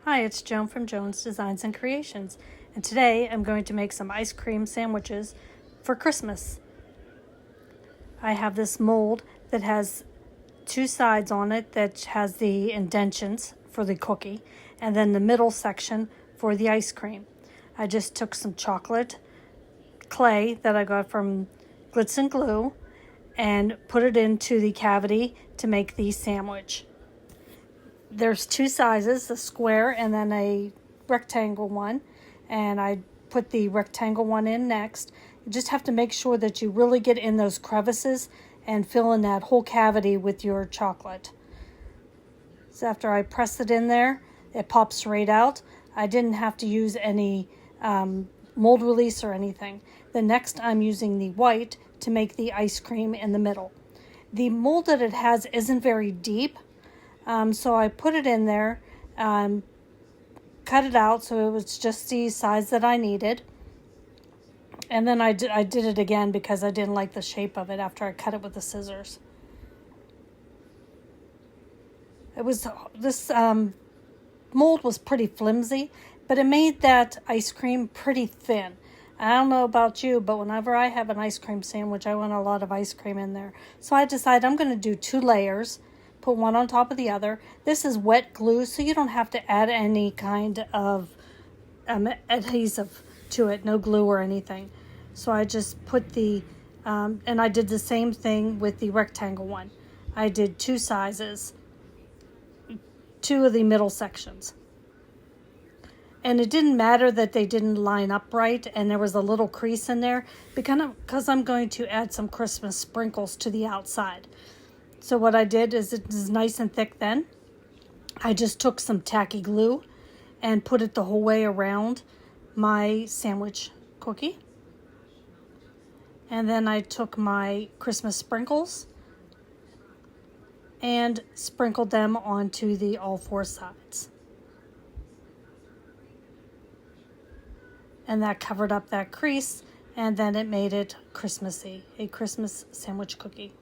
Hi, it's Joan from Joan's Designs and Creations, and today I'm going to make some ice cream sandwiches for Christmas. I have this mold that has two sides on it that has the indentions for the cookie, and then the middle section for the ice cream. I just took some chocolate clay that I got from Glitz and Glue and put it into the cavity to make the sandwich. There's two sizes, a square and then a rectangle one, and I put the rectangle one in next. You just have to make sure that you really get in those crevices and fill in that whole cavity with your chocolate. So after I press it in there, it pops right out. I didn't have to use any mold release or anything. The next I'm using the white to make the ice cream in the middle. The mold that it has isn't very deep, so I put it in there, cut it out so it was just the size that I needed. And then I did it again because I didn't like the shape of it after I cut it with the scissors. This mold was pretty flimsy, but it made that ice cream pretty thin. I don't know about you, but whenever I have an ice cream sandwich, I want a lot of ice cream in there. So I decided I'm going to do 2 layers. Put one on top of the other. This is wet glue, so you don't have to add any kind of adhesive to it, no glue or anything. So I just put and I did the same thing with the rectangle one. I did 2 sizes, 2 of the middle sections. And it didn't matter that they didn't line up right and there was a little crease in there because I'm going to add some Christmas sprinkles to the outside. So what I did is it is nice and thick then. I just took some tacky glue and put it the whole way around my sandwich cookie. And then I took my Christmas sprinkles and sprinkled them onto all 4 sides. And that covered up that crease, and then it made it Christmassy, a Christmas sandwich cookie.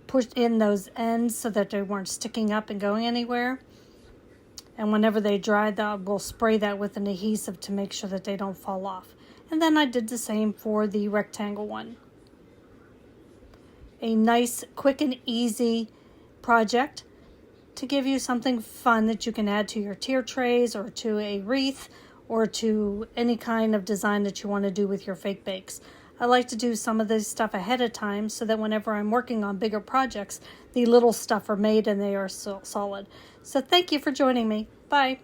Pushed in those ends so that they weren't sticking up and going anywhere. And whenever they dried, we'll spray that with an adhesive to make sure that they don't fall off. And then I did the same for the rectangle one. A nice, quick and easy project to give you something fun that you can add to your tier trays or to a wreath or to any kind of design that you want to do with your fake bakes. I like to do some of this stuff ahead of time so that whenever I'm working on bigger projects, the little stuff are made and they are solid. So thank you for joining me. Bye.